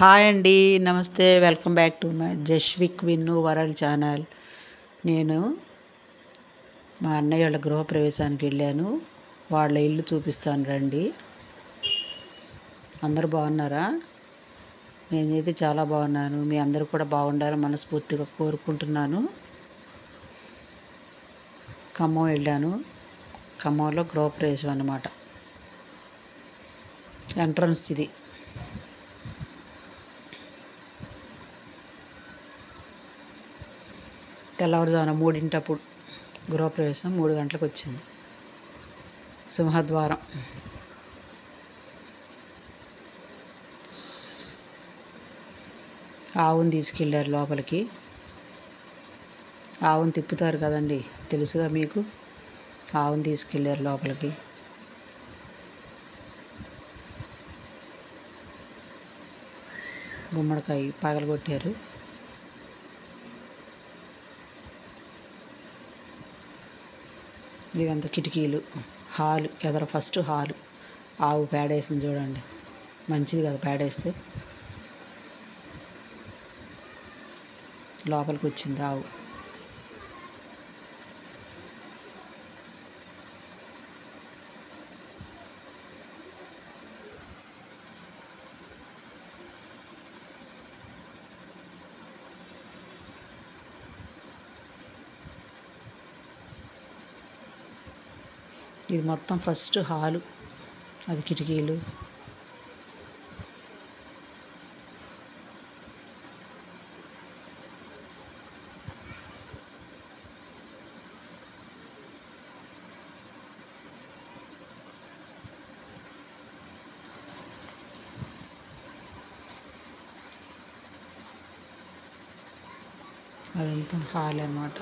Hi అండి, నమస్తే. Welcome back to my Jasvik Vinnu world channel. నేను మా అన్నయ్య వాళ్ళ గృహప్రవేశానికి వెళ్ళాను. వాళ్ళ ఇల్లు చూపిస్తాను రండి. అందరూ బాగున్నారా? నేనైతే చాలా బాగున్నాను. మీ అందరూ కూడా బాగుండాలని మనస్ఫూర్తిగా కోరుకుంటున్నాను. ఖమ్మం వెళ్ళాను. ఖమ్మంలో గృహప్రవేశం అన్నమాట. ఎంట్రన్స్ ఇది. తెల్లవారుజామున 3 గృహప్రవేశం 3 గంటలకు వచ్చింది. సింహద్వారం. ఆవును తీసుకెళ్ళారు లోపలికి. ఆవును తిప్పుతారు కదండి, తెలుసుగా మీకు. ఆవును తీసుకెళ్ళారు లోపలికి. గుమ్మడికాయ పగలగొట్టారు. ఇదంతా కిటికీలు, హాలు, ఎదర ఫస్ట్ హాలు. ఆవు పేడేసింది చూడండి, మంచిది కదా పేడేస్తే. లోపలికి వచ్చింది ఆవు. ఇది మొత్తం ఫస్ట్ హాలు, అది కిటికీలు. అదంతా హాల్ అన్నమాట.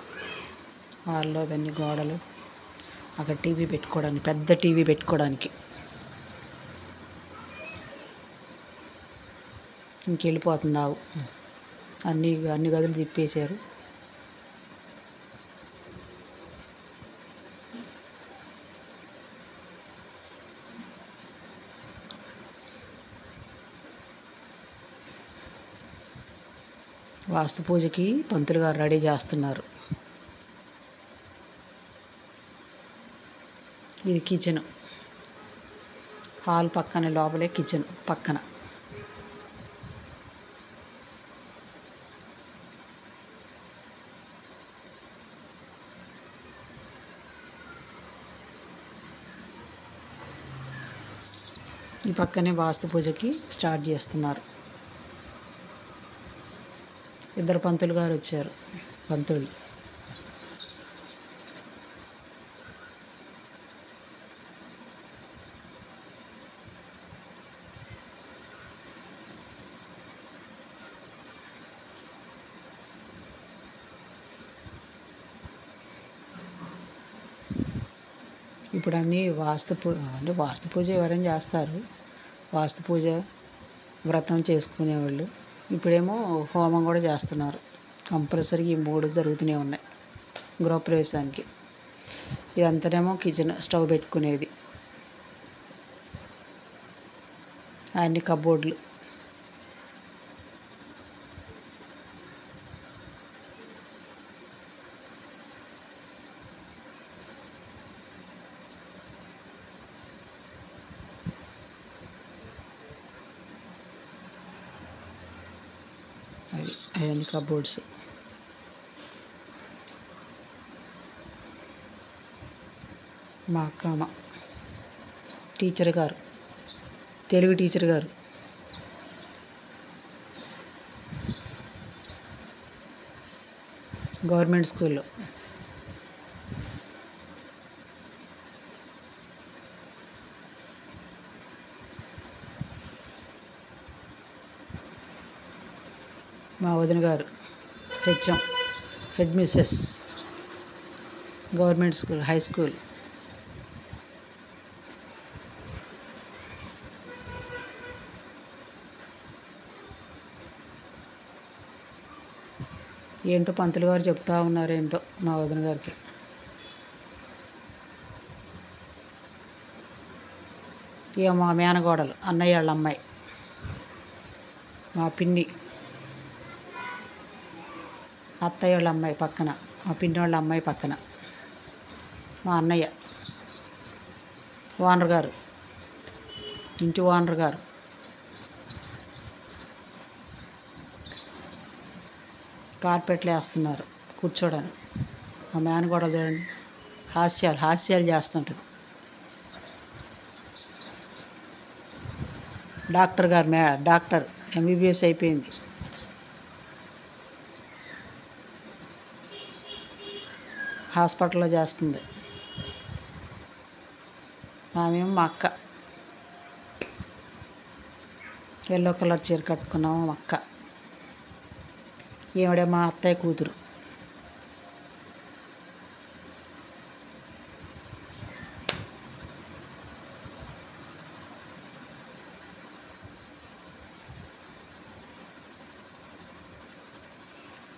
హాల్లో అవన్నీ గోడలు. అక్కడ టీవీ పెట్టుకోవడానికి, పెద్ద టీవీ పెట్టుకోవడానికి. ఇంకెళ్ళిపోతుంది ఆవు. అన్ని గదులు తిప్పేశారు. వాస్తు పూజకి పంతులు గారు రెడీ చేస్తున్నారు. ఇది కిచెన్. హాల్ పక్కన, లోపలే కిచెన్ పక్కన. ఈ పక్కనే వాస్తు పూజకి స్టార్ట్ చేస్తున్నారు. ఇద్దరు పంతులు గారు వచ్చారు. పంతులు ఇప్పుడు అన్నీ అంటే వాస్తు పూజ ఎవరైనా చేస్తారు. వాస్తు పూజ వ్రతం చేసుకునేవాళ్ళు. ఇప్పుడేమో హోమం కూడా చేస్తున్నారు. కంపల్సరీ ఈ 3 జరుగుతూనే ఉన్నాయి గృహప్రవేశానికి. ఇదంతానేమో కిచెన్, స్టవ్ పెట్టుకునేది. అన్ని కబోర్డ్లు. అవన్నీ కబోర్డ్స్. మా అక్కమ్మ టీచర్ గారు, తెలుగు టీచర్ గారు. గవర్నమెంట్ స్కూల్లో. మా వదిన గారు హెచ్ఎం, హెడ్ మిస్సెస్, గవర్నమెంట్ స్కూల్, హై స్కూల్. ఏంటో పంతులు గారు చెప్తా ఉన్నారు, ఏంటో మా వదిన గారికి. ఇక మా మేనగోడలు, అన్నయ్య వాళ్ళ అమ్మాయి. మా పిన్ని, అత్తయ్య వాళ్ళ అమ్మాయి పక్కన, మా పిన్ని వాళ్ళ అమ్మాయి పక్కన, మా అన్నయ్య, ఓనర్ గారు, ఇంటి ఓనర్ గారు, కార్పెట్లు వేస్తున్నారు కూర్చోడానికి. మా మేనగోడలు చూడండి, హాస్యాలు చేస్తుంటుంది. డాక్టర్ గారు, డాక్టర్ ఎంబీబీఎస్ అయిపోయింది. హాస్పిటల్లో చేస్తుంది. ఆమెమో మా అక్క, ఎల్లో కలర్ చీర కట్టుకున్నాము మా అక్క. ఈవిడే మా అత్తయ్య కూతురు.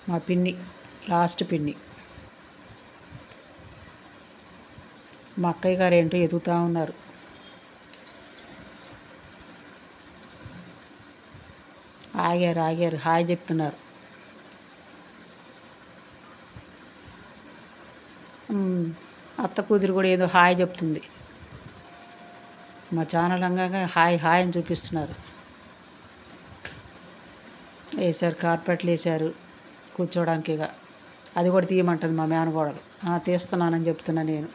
మా పిన్ని, లాస్ట్ పిన్ని. మా అక్కయ్య గారు ఏంటో ఎదుగుతూ ఉన్నారు. ఆగారు హాయ్ చెప్తున్నారు. అత్త కూతురు కూడా ఏదో హాయ్ చెప్తుంది. మా ఛానల్ అంగానే హాయ్ అని చూపిస్తున్నారు. వేసారు, కార్పెట్లు వేసారు కూర్చోడానికి. ఇక అది కూడా తీయమంటుంది మా మేనగోడలు. తీస్తున్నానని చెప్తున్నా నేను.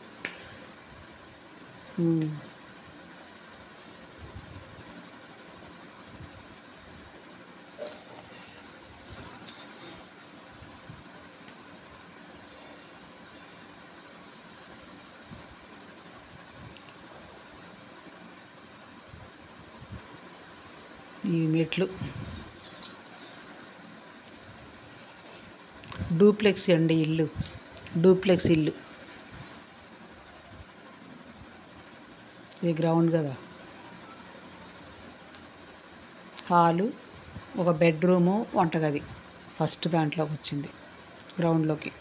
ఇవి మెట్లు, డూప్లెక్స్ అండి ఇల్లు, డూప్లెక్స్ ఇల్లు. ఇది గ్రౌండ్ కదా. హాలు, ఒక బెడ్రూము, వంటగది ఫస్ట్ దాంట్లోకి వచ్చింది గ్రౌండ్లోకి.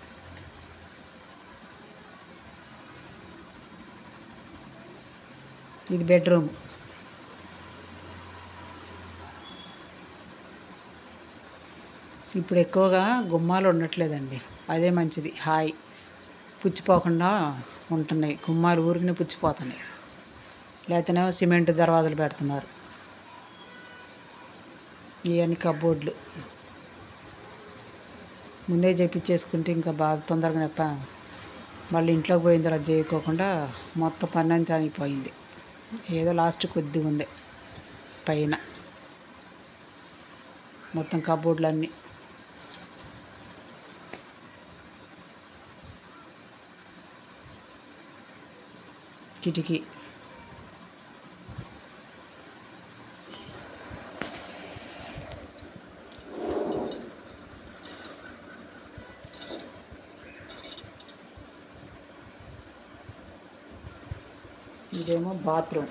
ఇది బెడ్రూమ్. ఇప్పుడు ఎక్కువగా గుమ్మాలు ఉండట్లేదండి, అదే మంచిది. హాయ్, పుచ్చిపోకుండా ఉంటున్నాయి గుమ్మాలు, ఊరికినే పుచ్చిపోతున్నాయి. లేకపోతేనేమో సిమెంట్ దర్వాజాలు పెడుతున్నారు. ఇవన్నీ కబోర్డ్లు ముందే చేపించేసుకుంటే ఇంకా బాగా తొందరగా మళ్ళీ ఇంట్లోకి పోయిన తర్వాత చేయకోకుండా మొత్తం పని అంతా అయిపోయింది. ఏదో లాస్ట్ కొద్దిగా ఉంది పైన మొత్తం కబోర్డ్లు అన్నీ. కిటికీ, ఇదేమో బాత్రూమ్,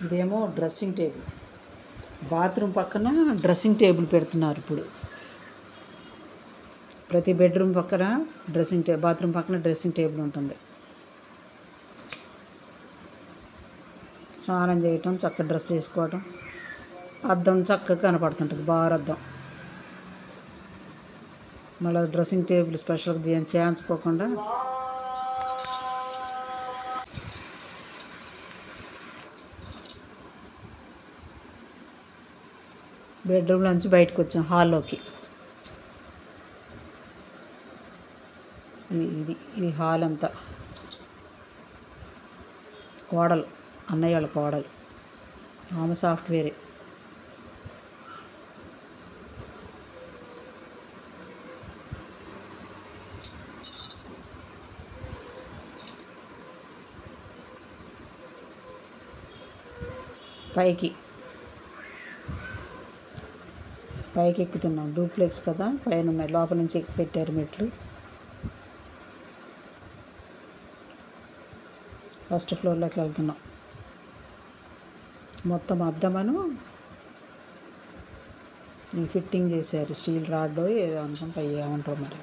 ఇదేమో డ్రెస్సింగ్ టేబుల్. బాత్రూమ్ పక్కన డ్రెస్సింగ్ టేబుల్ పెడుతున్నారు ఇప్పుడు. ప్రతి బెడ్రూమ్ పక్కన బాత్రూమ్ పక్కన డ్రెస్సింగ్ టేబుల్ ఉంటుంది. స్నానం చేయటం, చక్కగా డ్రెస్ చేసుకోవటం, అద్దం చక్కగా కనపడుతుంటుంది, బాగా అద్దం. మళ్ళీ డ్రెస్సింగ్ టేబుల్ స్పెషల్గా చేయించుకోకుండా బెడ్రూమ్ నుంచి బయటకు వచ్చాం హాల్లోకి. ఇది హాల్ అంతా. కోడలు, అన్నయ్య వాళ్ళ కోడలు, ఆమె సాఫ్ట్వేరే. పైకి ఎక్కుతున్నాం, డూప్లెక్స్ కదా, పైన ఉన్నాయి, లోపల నుంచి ఎక్కి పెట్టారు మెట్లు. ఫస్ట్ ఫ్లోర్లోకి వెళ్తున్నాం. మొత్తం అద్దమను ఫిట్టింగ్ చేశారు, స్టీల్ రాడ్ ఏదో అనుకుంటా, ఏమంటారు మరి.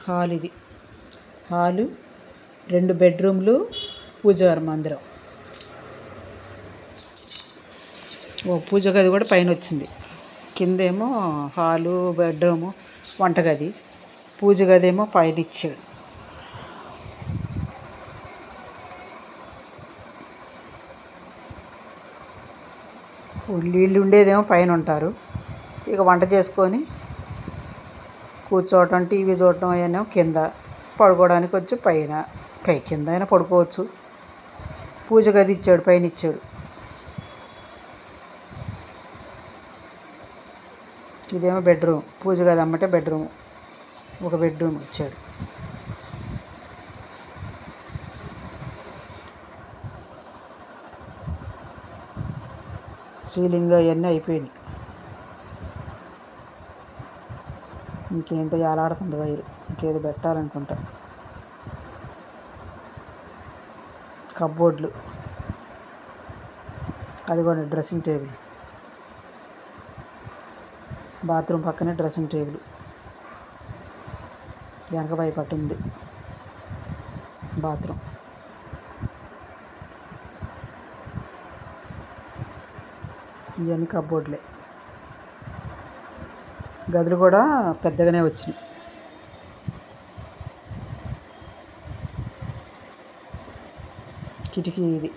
హాల్ ఇది. హాలు, 2 బెడ్రూమ్లు, పూజారి మందిరం. పూజ గది కూడా పైన వచ్చింది. కిందేమో హాలు, బెడ్రూము, వంటగది. పూజ గది ఏమో పైన ఇచ్చాడు. వీళ్ళు ఉండేదేమో పైన ఉంటారు. ఇక వంట చేసుకొని కూర్చోవటం, టీవీ చూడటం అయినా కింద, పడుకోవడానికి వచ్చి పై కింద అయినా పడుకోవచ్చు. పూజ గది ఇచ్చాడు, పైన ఇచ్చాడు. ఇదేమో బెడ్రూమ్. పూజ గది అమ్మటే బెడ్రూమ్, ఒక బెడ్రూమ్ ఇచ్చాడు. సీలింగ్ అవన్నీ అయిపోయినాయి. ఇంకేంటో ఏలాడుతుంది వైరు. ఇంకేదో పెట్టాలనుకుంటా. కబోర్డ్లు, అది కూడా డ్రెస్సింగ్ టేబుల్. బాత్రూమ్ పక్కనే డ్రెస్సింగ్ టేబుల్. వెనక పట్టు ఉంది బాత్రూమ్. ఇవన్నీ కబోర్డ్లే. గదులు కూడా పెద్దగానే వచ్చినాయి. కిటికీ ఇది.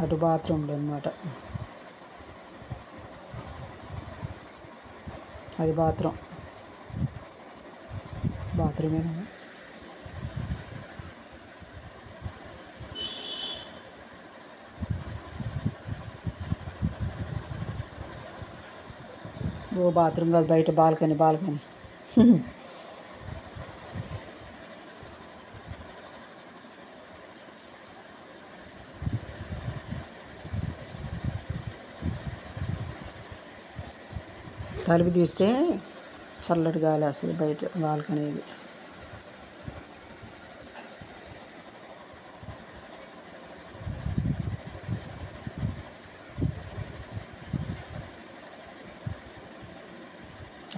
అటు బాత్రూమ్లు అన్నమాట. అది బాత్రూమేనా? బాత్రూమ్ కాదు, బయట బాల్కనీ. తలుపు తీస్తే చల్లటి గాలి వస్తుంది బయట బాల్కనీ. ఇది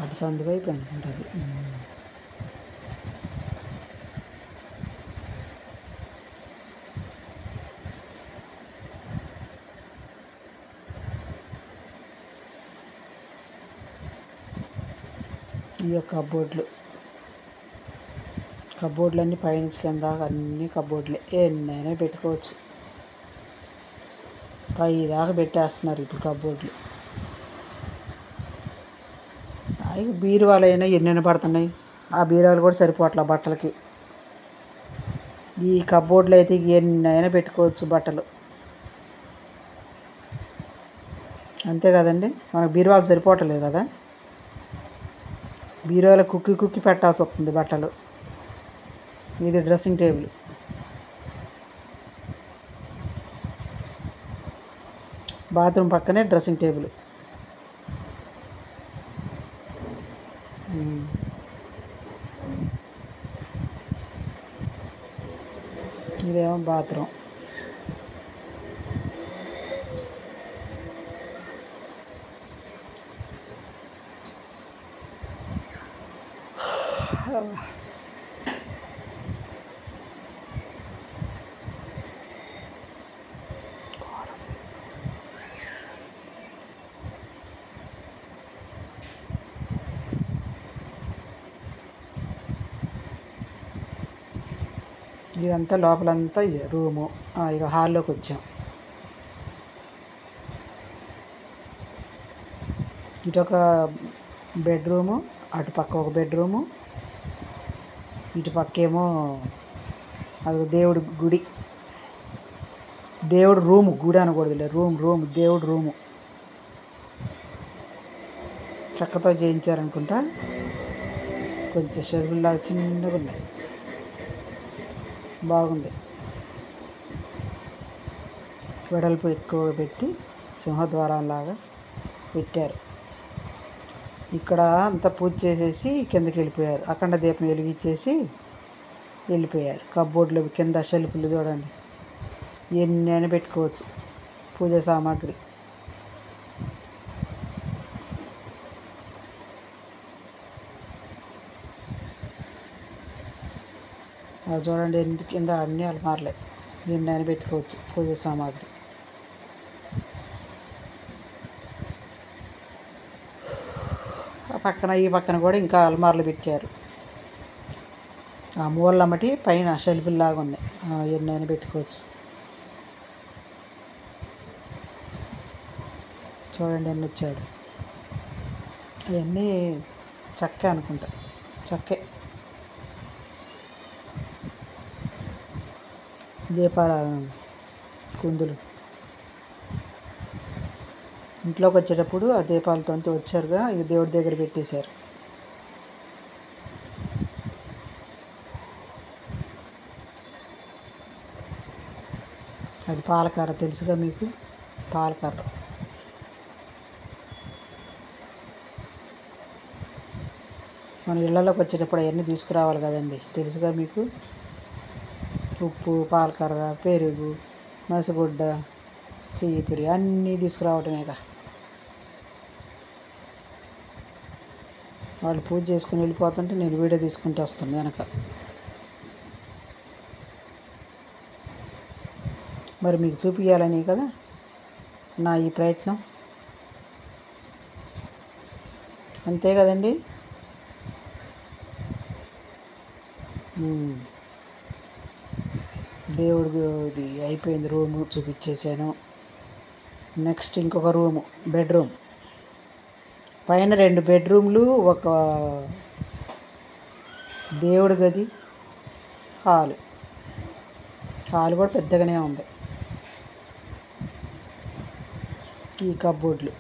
అటు సందు వైపు అనుకుంటుంది. ఈ యొక్క కబోర్డ్లు అన్నీ పైనుంచి కింద అన్నీ కబోర్డ్లే. ఎన్నైనా పెట్టుకోవచ్చు. పై దాకా పెట్టేస్తున్నారు ఇప్పుడు కబోర్డ్లు. బీరువాలు అయినా ఎన్నైనా పడుతున్నాయి. ఆ బీరువాలు కూడా సరిపోవట్లే బట్టలకి. ఈ కబోర్డ్లు అయితే ఎన్నైనా పెట్టుకోవచ్చు బట్టలు. అంతే కదండి, మనకు బీరువాలు సరిపోవట్లేదు కదా. బీరువాలో కుక్కి పెట్టాల్సి వస్తుంది బట్టలు. ఇది డ్రెస్సింగ్ టేబుల్. బాత్రూమ్ పక్కనే డ్రెస్సింగ్ టేబుల్. ఇదేమో బాత్రూమ్. ఇదంతా లోపలంతా రూము. ఇక హాల్లోకి వచ్చాం. ఇటొక బెడ్రూము, అటు పక్క ఒక బెడ్రూము, ఇటు పక్కేమో అది దేవుడి గుడి. దేవుడు రూము, గుడి అనకూడదులే, రూమ్ దేవుడు రూము. చెక్కతో చేయించారనుకుంటా. కొంచెం షెల్ఫ్లాగా చిన్నగా ఉన్నాయి. బాగుంది. వెడల్పు ఎక్కువ పెట్టి సింహద్వారంలాగా పెట్టారు. ఇక్కడ అంతా పూజ చేసేసి కిందకి వెళ్ళిపోయారు. అఖండ దీపం వెలిగించేసి వెళ్ళిపోయారు. కబోర్డ్లు కింద షెల్ఫ్లు చూడండి, ఎన్నైనా పెట్టుకోవచ్చు. పూజ సామాగ్రి. అది చూడండి ఎన్ని కింద అన్నీ అలమారలే, ఎన్నైనా పెట్టుకోవచ్చు పూజ సామాగ్రి. ఆ పక్కన ఈ పక్కన కూడా ఇంకా అలమార్లు పెట్టారు. ఆ మూలమ్మటి పైన షెల్ఫ్లాగా ఉన్నాయి, ఎన్నైనా పెట్టుకోవచ్చు. చూడండి ఎన్ని వచ్చాడు. అవన్నీ చక్కే అనుకుంటా, చక్కే. దీపారాధన కుందులు. ఇంట్లోకి వచ్చేటప్పుడు ఆ దీపాలతో వచ్చారుగా, ఇక దేవుడి దగ్గర పెట్టేశారు. అది పాలకర్ర తెలుసుగా మీకు, పాలకర్ర. మన ఇళ్ళలోకి వచ్చేటప్పుడు అవన్నీ తీసుకురావాలి కదండి, తెలుసుగా మీకు. ఉప్పు, పాలకర్ర, పెరుగు, మసిగుడ్డ, చీపిరి అన్నీ తీసుకురావటమేగా. వాళ్ళు పూజ చేసుకుని వెళ్ళిపోతుంటే నేను వీడియో తీసుకుంటూ వస్తాను వెనక. మరి మీకు చూపించాలని కదా నా ఈ ప్రయత్నం, అంతే కదండి. దేవుడిది అయిపోయింది, రూము చూపించేసాను. నెక్స్ట్ ఇంకొక రూము, బెడ్రూమ్. పైన 2 బెడ్రూమ్లు, ఒక దేవుడి గది, హాలు. హాలు కూడా పెద్దగానే ఉంది. ఈ కబోర్డ్లు.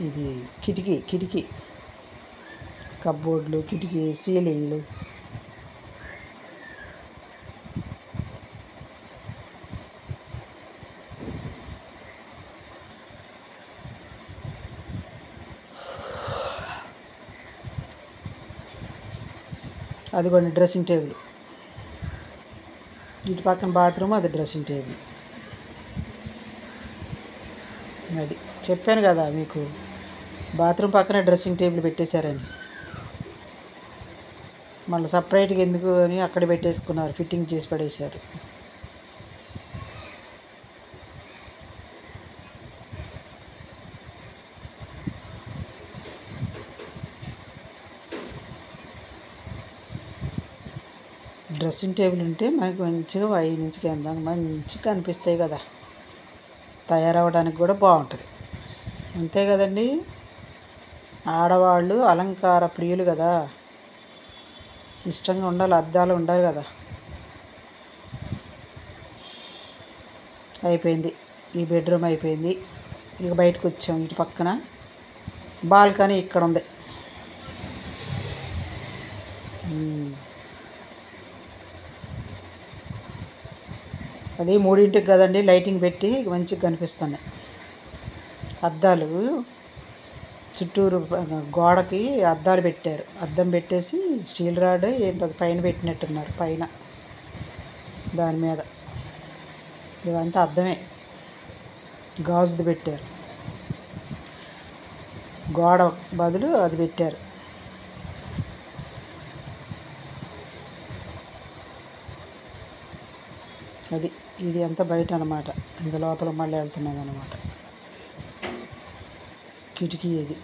ఇది కిటికీ, కబోర్డ్లు, కిటికీ, సీలింగ్లు. అదిగోండి డ్రెస్సింగ్ టేబుల్. ఇటు పక్కన బాత్రూమ్, అది డ్రెస్సింగ్ టేబుల్. అది చెప్పాను కదా మీకు, బాత్రూమ్ పక్కన డ్రెస్సింగ్ టేబుల్ పెట్టేశారని. మళ్ళీ సపరేట్గా ఎందుకు అని అక్కడ పెట్టేసుకున్నారు, ఫిట్టింగ్ చేసి పడేశారు. డ్రెస్సింగ్ టేబుల్ ఉంటే మనకు మంచిగా పై నుంచి కింద మంచిగా కనిపిస్తాయి కదా, తయారవడానికి కూడా బాగుంటుంది. అంతే కదండి, ఆడవాళ్ళు అలంకార ప్రియులు కదా, ఇష్టంగా ఉండాలి, అద్దాలు ఉండాలి కదా. అయిపోయింది, ఈ బెడ్రూమ్ అయిపోయింది. ఇక బయటకు వచ్చాం. ఇటు పక్కన బాల్కనీ ఇక్కడ ఉంది. అది 3ంటికి కదండి లైటింగ్ పెట్టి మంచిగా కనిపిస్తున్నాయి. అద్దాలు చుట్టూరు గోడకి అద్దాలు పెట్టారు. అద్దం పెట్టేసి స్టీల్ రాడ్ ఏంటో పైన పెట్టినట్టున్నారు, పైన దాని మీద. ఇదంతా అద్దమే, గాజుది పెట్టారు. గోడ బదులు అది పెట్టారు. అది ఇది అంతా బయట అన్నమాట. ఇంకా లోపల మళ్ళీ వెళ్తున్నాం అన్నమాట. కిటికీ ఇది.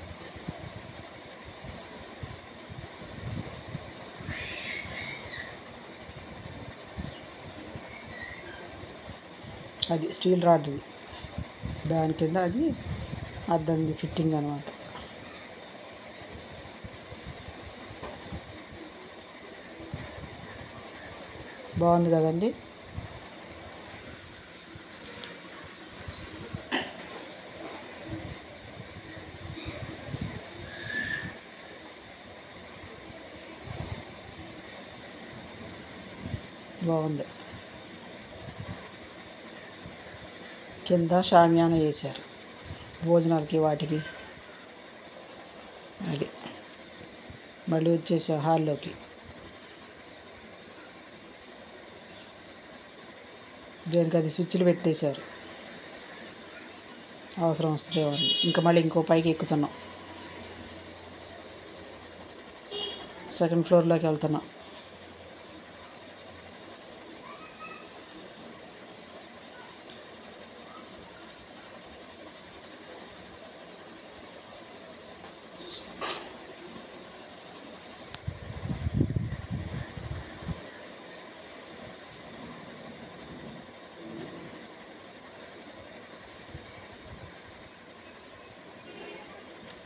అది స్టీల్ రాడ్ది, దాని కింద అది అద్దంది ఫిట్టింగ్ అన్నమాట. బాగుంది కదండి. బాగుంది. కింద షామియానా వేశారు భోజనాలకి వాటికి. అది మళ్ళీ వచ్చేసా హాల్లోకి. దేనికి అది స్విచ్లు పెట్టేశారు, అవసరం వస్తుందేమో అని. ఇంకా మళ్ళీ ఇంకో పైకి ఎక్కుతున్నాం, సెకండ్ ఫ్లోర్లోకి వెళ్తున్నాం.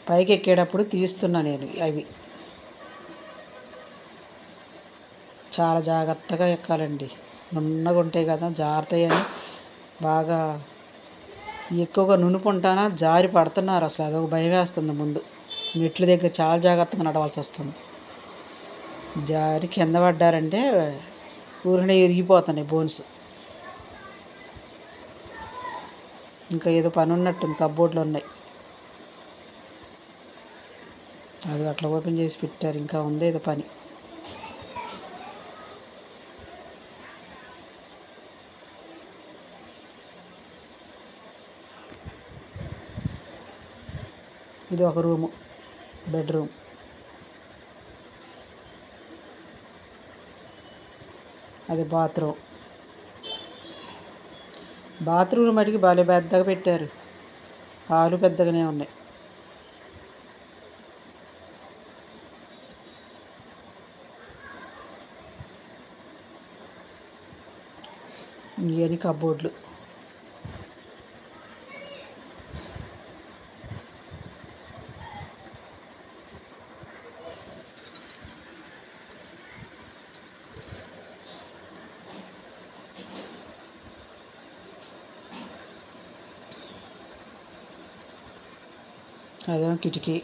పైకి ఎక్కేటప్పుడు తీస్తున్నా నేను. అవి చాలా జాగ్రత్తగా ఎక్కాలండి, నున్నగా ఉంటాయి కదా, జారుతాయని బాగా ఎక్కువగా నునుపుంటానా జారి పడుతున్నారు. అసలు అదొక భయం వేస్తుంది. ముందు మెట్ల దగ్గర చాలా జాగ్రత్తగా నడవాల్సి వస్తుంది. జారి కింద పడ్డారంటే ఊరినే ఇరిగిపోతున్నాయి బోన్స్. ఇంకా ఏదో పని ఉన్నట్టుంది, కబ్బోర్డ్లు ఉన్నాయి, అది అట్లా ఓపెన్ చేసి పెట్టారు. ఇంకా ఉంది ఏదో పని. ఇది ఒక రూము, బెడ్రూమ్. అది బాత్రూమ్. బాత్రూమ్ మటుకి బాగా పెద్దగా పెట్టారు, హాలు పెద్దగానే ఉన్నాయి. ఇవన్నీ కబ్బోర్డ్లు. అదేమో కిటికీ.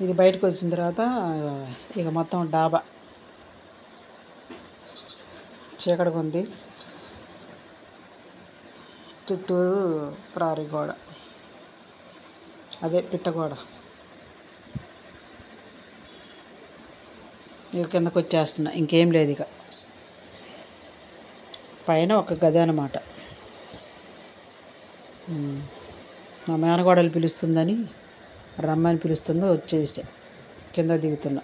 ఇది బయటకు వచ్చిన తర్వాత ఇక మొత్తం డాబా చీకటిగా ఉంది, చుట్టూరు ప్రారీ గోడ, అదే పిట్టగోడ. ఇక కిందకు వచ్చేస్తున్నా, ఇంకేం లేదు ఇక. పైన ఒక గది అన్నమాట. మా మేనగోడలు పిలుస్తుందని, రమ్మని పిలుస్తుందో వచ్చేసా, కింద దిగుతున్నా.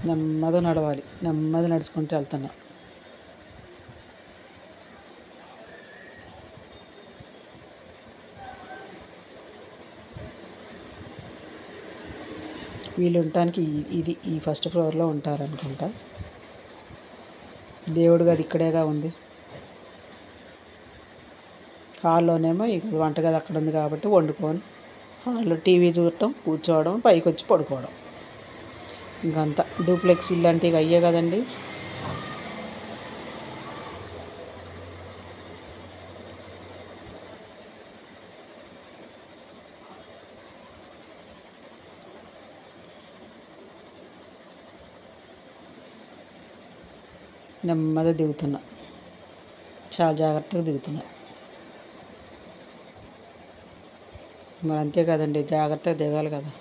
నెమ్మదిగా నడవాలి, నెమ్మది నడుచుకుంటూ వెళ్తున్నా. వీళ్ళు ఉండటానికి ఇది ఈ ఫస్ట్ ఫ్లోర్లో ఉంటారనుకుంటా. దేవుడి గది ఇక్కడేగా ఉంది. హాల్లోనేమో ఇక వంటగది అక్కడ ఉంది కాబట్టి వండుకొని హాల్లో టీవీ చూడటం, కూర్చోవడం, పైకి వచ్చి పడుకోవడం. ఇంకంతా డూప్లెక్స్ ఇల్లు అంటే ఇక అయ్యే కదండి. నెమ్మదిగా దిగుతున్నా, చాలా జాగ్రత్తగా దిగుతున్నా. మరి అంతే కదండి, జాగ్రత్తగా దిగాలి కదా.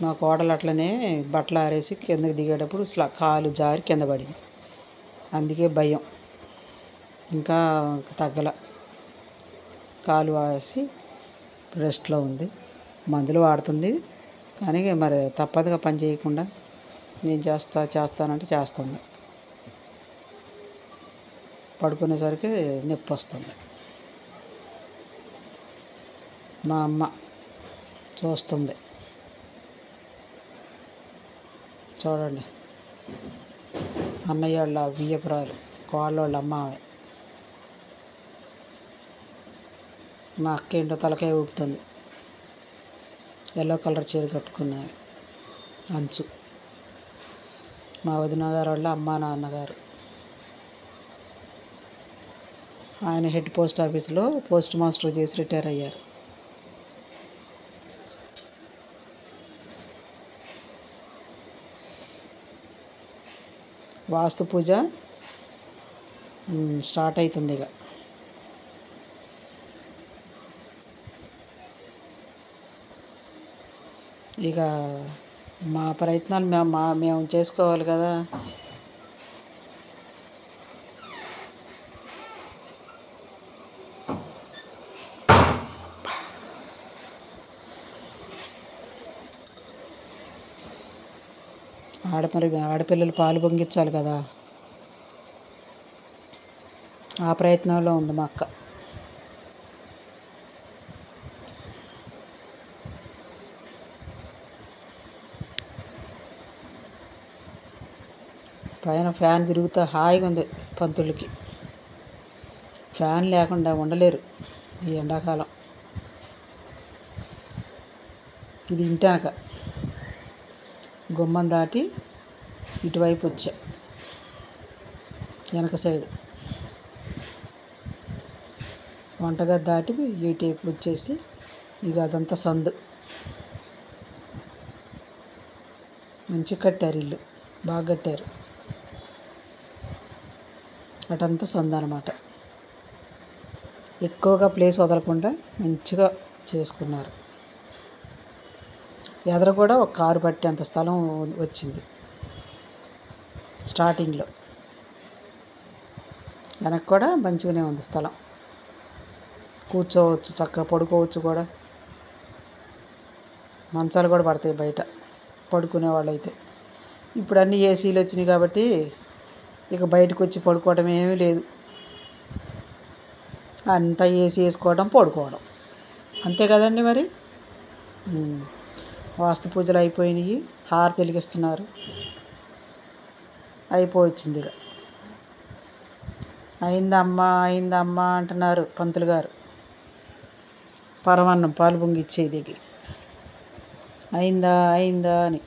మా కోడలు అట్లనే బట్టలు ఆరేసి కిందకి దిగేటప్పుడు కాలు జారి కింద పడింది, అందుకే భయం. ఇంకా తగ్గల, కాలు వాసి రెస్ట్లో ఉంది, మందులు వాడుతుంది. కానీ మరి తప్పదుగా, పని చేయకుండా నేను చేస్తానంటే చేస్తుంది. పడుకునేసరికి నొప్పి వస్తుంది. మా అమ్మ చూస్తుంది, చూడండి. అన్నయ్య వాళ్ళ బియ్యపురాలు, కోళ్ళ వాళ్ళ అమ్మ ఆమె. మా అక్క ఏంటో తలకాయ ఊపుతుంది, ఎల్లో కలర్ చీర కట్టుకున్నాయి, అంచు. మా వదిన గారు వాళ్ళ అమ్మా నాన్నగారు. ఆయన హెడ్ పోస్ట్ ఆఫీస్లో పోస్ట్ మాస్టర్ చేసి రిటైర్ అయ్యారు. వాస్తు పూజ స్టార్ట్ అవుతుంది ఇక మా ప్రయత్నాలు మేము చేసుకోవాలి కదా. ఆడపిల్లలు పాలు పొంగించాలి కదా, ఆ ప్రయత్నంలో ఉంది మా అక్క. పైన ఫ్యాన్ తిరుగుతూ హాయిగా ఉంది పంతులకి. ఫ్యాన్ లేకుండా ఉండలేరు ఈ ఎండాకాలం. ఇది ఇంటాక గుమ్మం దాటి ఇటువైపు వచ్చా, వెనక సైడు వంటగది దాటి ఈ టైపు వచ్చేసి ఇక అదంతా సందు. మంచిగా కట్టారు, ఇల్లు బాగా కట్టారు. అటంతా సందు అన్నమాట. ఎక్కువగా ప్లేస్ వదలకుండా మంచిగా చేసుకున్నారు. ఎదర కూడా ఒక కారు పట్టేంత స్థలం వచ్చింది స్టార్టింగ్లో. వెనక కూడా మంచిగానే ఉంది స్థలం, కూర్చోవచ్చు, చక్కగా పడుకోవచ్చు కూడా. మంచాలు కూడా పడతాయి బయట పడుకునే వాళ్ళు అయితే. ఇప్పుడు అన్నీ ఏసీలు వచ్చినాయి కాబట్టి ఇక బయటకు వచ్చి పడుకోవడం ఏమీ లేదు. అంతా ఏసీ వేసుకోవడం, పడుకోవడం, అంతే కదండి మరి. వాస్తు పూజలు అయిపోయినాయి, హారతి వెలిగిస్తున్నారు, అయిపోవచ్చింది ఇక. అయిందమ్మా అంటున్నారు పంతులు గారు. పరమాన్నం పాలు పొంగిచ్చే దగ్గర అయిందా అని.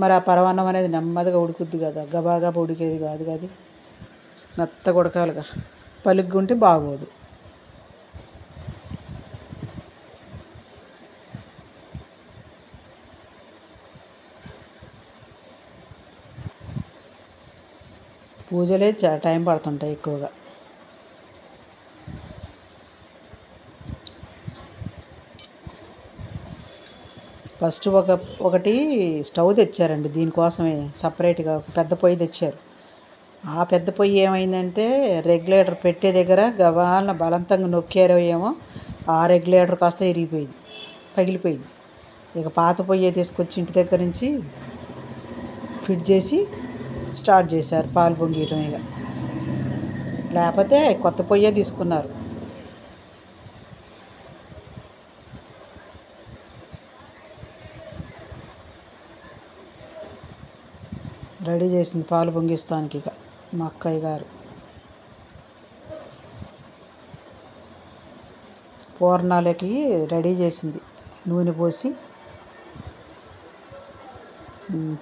మరి ఆ పరమాన్నం అనేది నెమ్మదిగా ఉడుకుద్ది కదా, గబాగా ఉడికేది కాదు కదా, మెత్తగా ఉడకాలిగా. పలుగ్గా ఉంటే బాగోదు. పూజలే టైం పడుతుంటాయి ఎక్కువగా. ఫస్ట్ ఒకటి స్టవ్ తెచ్చారండి దీనికోసమే, సపరేట్గా ఒక పెద్ద పొయ్యి తెచ్చారు. ఆ పెద్ద పొయ్యి ఏమైందంటే రెగ్యులేటర్ పెట్టే దగ్గర గబాలన బలవంతంగా నొక్కారో ఏమో, ఆ రెగ్యులేటర్ కాస్త ఇరిగిపోయింది, పగిలిపోయింది. ఇక పాత పొయ్యి తీసుకొచ్చి ఇంటి దగ్గర నుంచి ఫిట్ చేసి స్టార్ట్ చేశారు పాలు పొంగియటం. ఇక లేకపోతే కొత్త పొయ్యే తీసుకున్నారు. రెడీ చేసింది పాలు పొంగిస్తానికి ఇక మా అక్కయ్య గారు. పూర్ణాలకి రెడీ చేసింది, నూనె పోసి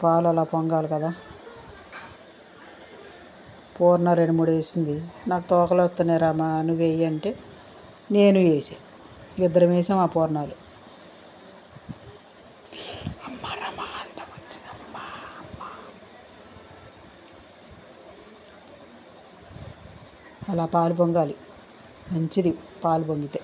పాలు అలా పొంగాలి కదా. పూర్ణ 2-3 వేసింది. నాకు తోకలు వస్తున్నాయి రామా నువ్వు వేయి అంటే నేను వేసా. ఇద్దరం వేసాం ఆ పూర్ణాలు. అలా పాలు పొంగాలి, మంచిది పాలు పొంగితే.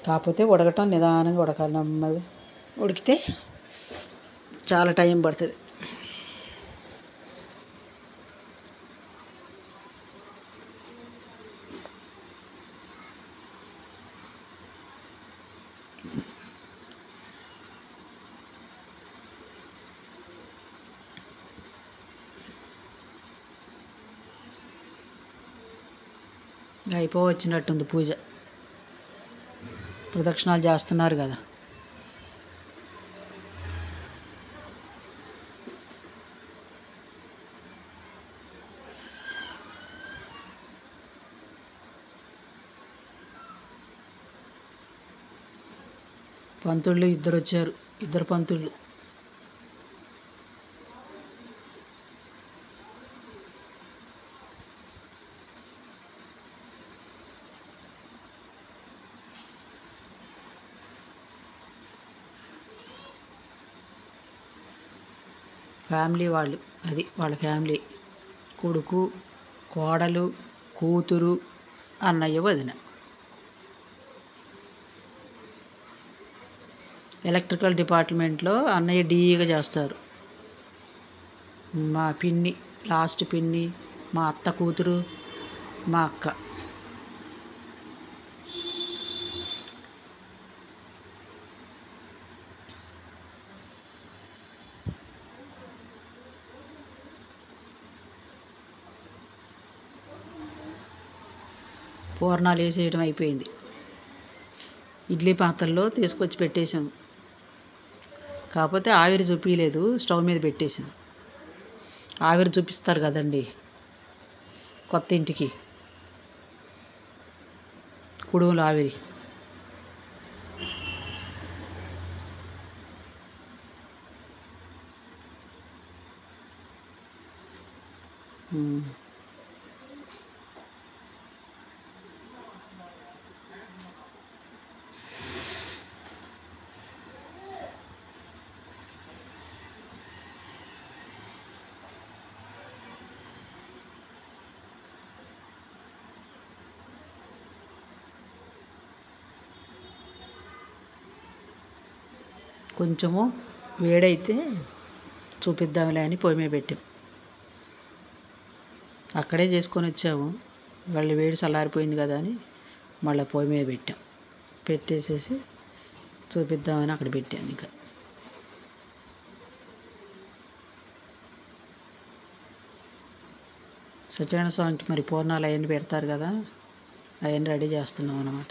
కాకపోతే ఉడకటం నిదానంగా ఉడకాలి, నెమ్మదిగా ఉడికితే చాలా టైం పడుతుంది. అయిపోవచ్చినట్టుంది పూజ. ప్రదక్షిణాలు చేస్తున్నారు కదా. పంతుళ్ళు ఇద్దరు వచ్చారు, ఇద్దరు పంతుళ్ళు. ఫ్యామిలీ వాళ్ళు, అది వాళ్ళ ఫ్యామిలీ. కొడుకు, కోడలు, కూతురు, అన్నయ్య, వదిన. ఎలక్ట్రికల్ డిపార్ట్మెంట్లో అన్నయ్య డీఈగా చేస్తారు. మా పిన్ని, లాస్ట్ పిన్ని, మా అత్త కూతురు, మా అక్క. పూర్ణాలు వేసేయడం అయిపోయింది. ఇడ్లీ పాత్రలో తీసుకొచ్చి పెట్టేసాం. కాకపోతే ఆవిరి చూపించలేదు, స్టవ్ మీద పెట్టేసాం. ఆవిరి చూపిస్తారు కదండి కొత్త ఇంటికి, కుడుములు ఆవిరి. కొంచెము వేడైతే చూపిద్దాంలే అని పొయ్యి మీద పెట్టాం. అక్కడే చేసుకొని వచ్చాము, మళ్ళీ వేడి చల్లారిపోయింది కదా అని మళ్ళీ పొయ్యి మీద పెట్టాం. పెట్టేసేసి చూపిద్దామని అక్కడ పెట్టాను. ఇంకా సత్యనారాయణ స్వామికి మరి పూర్ణాలు అవన్నీ పెడతారు కదా, అవన్నీ రెడీ చేస్తున్నాం అన్నమాట.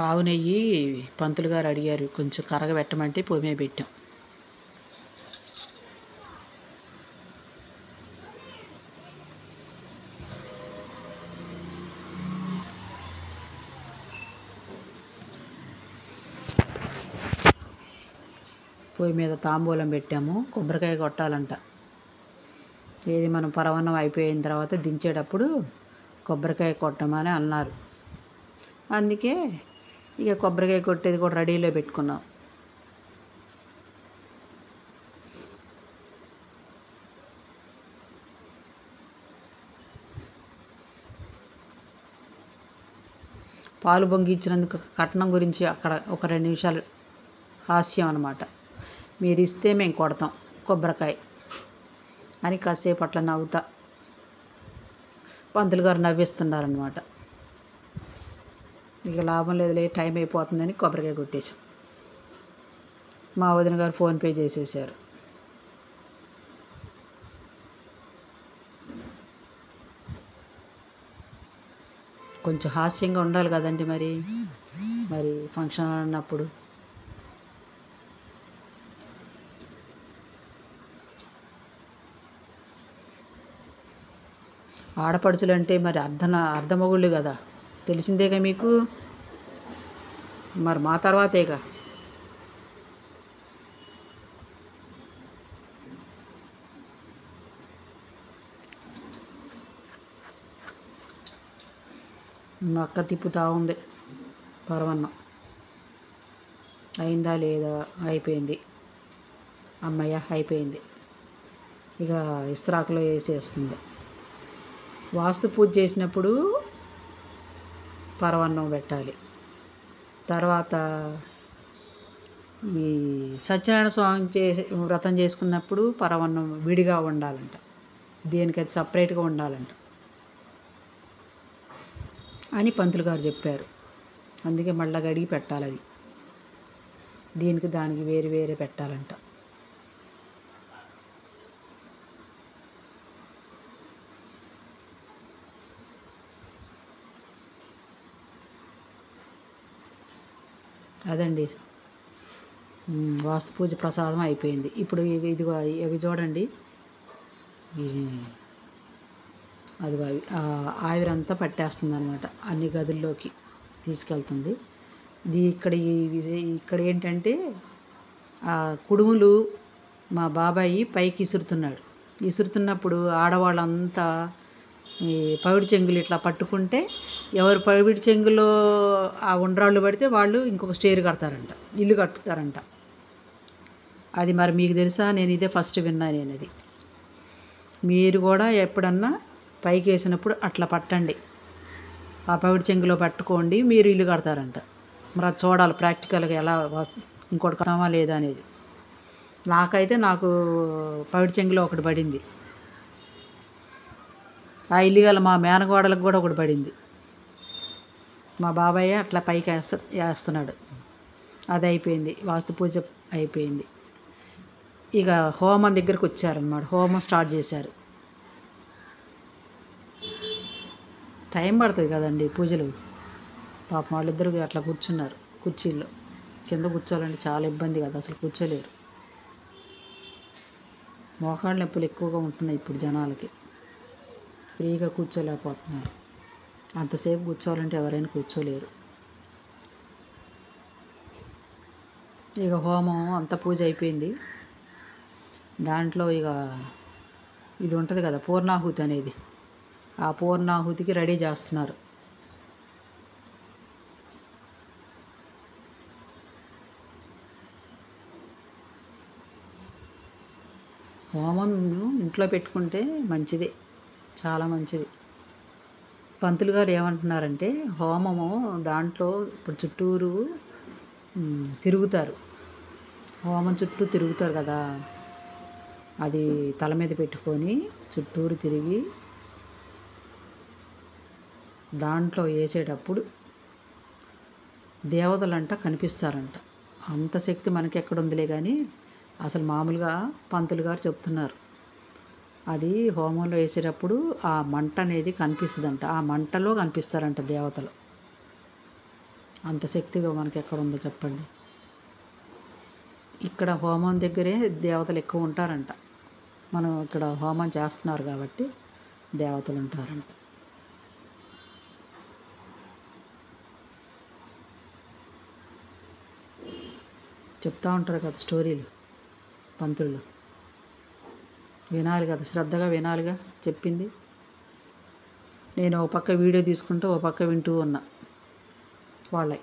ఆవు నెయ్యి పంతులు గారు అడిగారు, కొంచెం కరగబెట్టమంటే పొయ్యి మీద పెట్టాం. పొయ్యి మీద తాంబూలం పెట్టాము. కొబ్బరికాయ కొట్టాలంట. ఏది మనం పరమాన్నం అయిపోయిన తర్వాత దించేటప్పుడు కొబ్బరికాయ కొట్టమని అన్నారు. అందుకే ఇక కొబ్బరికాయ కొట్టేది కూడా రెడీలో పెట్టుకున్నాం. పాలు పొంగిచ్చినందుకు కట్నం గురించి అక్కడ ఒక 2 నిమిషాలు హాస్యం అన్నమాట. మీరు ఇస్తే మేము కొడతాం కొబ్బరికాయ అని కాసేపు అట్లా నవ్వుతా పంతులు గారు నవ్విస్తున్నారనమాట. ఇక లాభం లేదులే, టైం అయిపోతుందని కొబ్బరికాయ కొట్టేశాం. మా వదిన గారు ఫోన్పే చేసేసారు. కొంచెం హాస్యంగా ఉండాలి కదండి మరి ఫంక్షన్ అన్నప్పుడు. ఆడపడుచులు అంటే మరి అర్ధమగుళ్ళు కదా, తెలిసిందేగా మీకు. మరి మా తర్వాతేగా. మా అక్క తిప్పుతూ ఉంది పరవన్నం. అయిందా లేదా, అయిపోయింది. అమ్మయ్య అయిపోయింది. ఇక ఇస్త్రాకులో వేసేస్తుంది. వాస్తు పూజ చేసినప్పుడు పరవన్నం పెట్టాలి. తర్వాత ఈ సత్యనారాయణ స్వామి వ్రతం చేసుకున్నప్పుడు పరవన్నం విడిగా ఉండాలంట, దేనికది సపరేట్గా ఉండాలంట అని పంతులు గారు చెప్పారు. అందుకే మళ్ళా గడిగి పెట్టాలి. అది దీనికి దానికి వేరు వేరే పెట్టాలంట. అదండి వాస్తు పూజ ప్రసాదం అయిపోయింది. ఇప్పుడు ఇదిగో ఇవి చూడండి, అది ఆవిరంతా పట్టేస్తుంది అనమాట, అన్ని గదుల్లోకి తీసుకెళ్తుంది. ఇది ఇక్కడ ఏంటంటే ఆ కుడుములు మా బాబాయి పైకి ఇసురుతున్నప్పుడు ఆడవాళ్ళంతా ఈ పవిడి చెంగులు ఇట్లా పట్టుకుంటే, ఎవరు పవిడి చెంగులో ఆ ఉండ్రాళ్ళు పడితే వాళ్ళు ఇంకొక స్టేర్ కడతారంట, ఇల్లు కట్టుతారంట. అది మరి మీకు తెలుసా? నేను ఇదే ఫస్ట్ విన్నా నేను అది. మీరు కూడా ఎప్పుడన్నా పైకి వేసినప్పుడు అట్లా పట్టండి, ఆ పవిడి చెంగులో పట్టుకోండి, మీరు ఇల్లు కడతారంట. మరి అది చూడాలి ప్రాక్టికల్గా ఎలా ఇంకోటి కడతామా లేదా అనేది. నాకు పవిడి చెంగులో ఒకటి పడింది, ఆ ఇల్లు గల మా మేనగోడలకు కూడా ఒకటి పడింది. మా బాబాయ్ అట్లా పైకి వేస్తున్నాడు. అది అయిపోయింది, వాస్తు పూజ అయిపోయింది. ఇక హోమం దగ్గరికి వచ్చారన్నమాట, హోమం స్టార్ట్ చేశారు. టైం పడుతుంది కదండి పూజలు. పాపం వాళ్ళిద్దరు అట్లా కూర్చున్నారు కుర్చీల్లో. కింద కూర్చోవాలంటే చాలా ఇబ్బంది కదా, అసలు కూర్చోలేరు. మోకాళ్ళ నొప్పులు ఎక్కువగా ఉంటున్నాయి ఇప్పుడు జనాలకి, ఫ్రీగా కూర్చోలేకపోతున్నారు. అంతసేపు కూర్చోవాలంటే ఎవరైనా కూర్చోలేరు. ఇక హోమం అంతా పూజ అయిపోయింది. దాంట్లో ఇక ఇది ఉంటుంది కదా పూర్ణాహుతి అనేది, ఆ పూర్ణాహుతికి రెడీ చేస్తున్నారు. హోమం ఇంట్లో పెట్టుకుంటే మంచిది, చాలా మంచిది. పంతులు గారు ఏమంటున్నారంటే, హోమము దాంట్లో ఇప్పుడు చుట్టూరు తిరుగుతారు, హోమం చుట్టూ తిరుగుతారు కదా, అది తల మీద పెట్టుకొని చుట్టూరు తిరిగి దాంట్లో వేసేటప్పుడు దేవతలంట కనిపిస్తారంట. అంత శక్తి మనకి ఎక్కడుందిలే కానీ, అసలు మామూలుగా పంతులు గారు చెప్తున్నారు, అది హోమంలో వేసేటప్పుడు ఆ మంట అనేది కనిపిస్తుందంట, ఆ మంటలో కనిపిస్తారంట దేవతలు. అంత శక్తిగా మనకి ఎక్కడ ఉందో చెప్పండి. ఇక్కడ హోమం దగ్గరే దేవతలు ఎక్కువ ఉంటారంట. మనం ఇక్కడ హోమం చేస్తున్నారు కాబట్టి దేవతలు ఉంటారంట. చెప్తూ ఉంటారు కదా స్టోరీలు పంతులు, వినాలి కదా, శ్రద్ధగా వినాలిగా చెప్పింది. నేను ఒక పక్క వీడియో తీసుకుంటూ ఒక పక్క వింటూ ఉన్నా వాళ్ళ.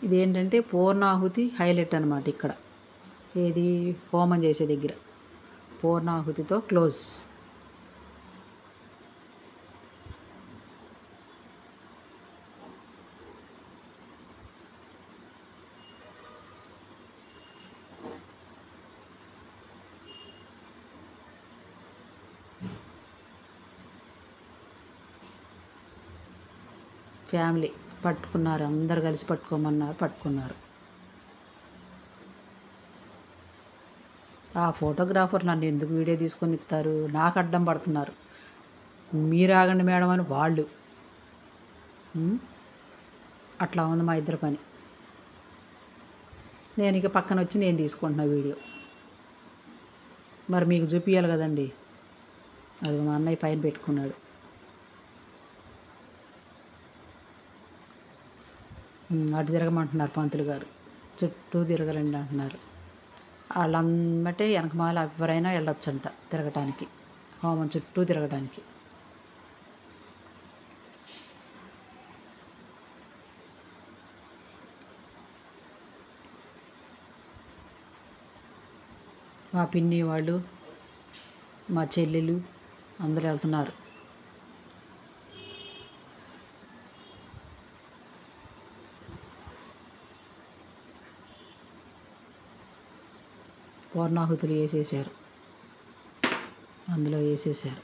ఇదేంటంటే పూర్ణాహుతి హైలైట్ అనమాట ఇక్కడ, ఏది హోమం చేసే దగ్గర పూర్ణాహుతితో క్లోజ్. ఫ్యామిలీ పట్టుకున్నారు, అందరు కలిసి పట్టుకోమన్నారు, పట్టుకున్నారు. ఆ ఫోటోగ్రాఫర్ నన్ను ఎందుకు వీడియో తీసుకొని ఇస్తారు, నాకు అడ్డం పడుతున్నారు. మీరు ఆగండి మేడం అని వాళ్ళు. అట్లా ఉంది మా ఇద్దరి పని. నేను ఇక పక్కన వచ్చి నేను తీసుకుంటున్నా వీడియో, మరి మీకు చూపించాలి కదండి. అది మా అన్నయ్య పైన పెట్టుకున్నాడు. అటు తిరగమంటున్నారు పంతులు గారు, చుట్టూ తిరగలండి అంటున్నారు. వాళ్ళమ్మటే వెనకమాల ఎవరైనా వెళ్ళొచ్చంట తిరగటానికి, హోమం చుట్టూ తిరగటానికి. మా పిన్ని వాళ్ళు, మా చెల్లెలు అందరూ వెళ్తున్నారు. పూర్ణాహుతులు వేసేసారు, అందులో వేసేసారు.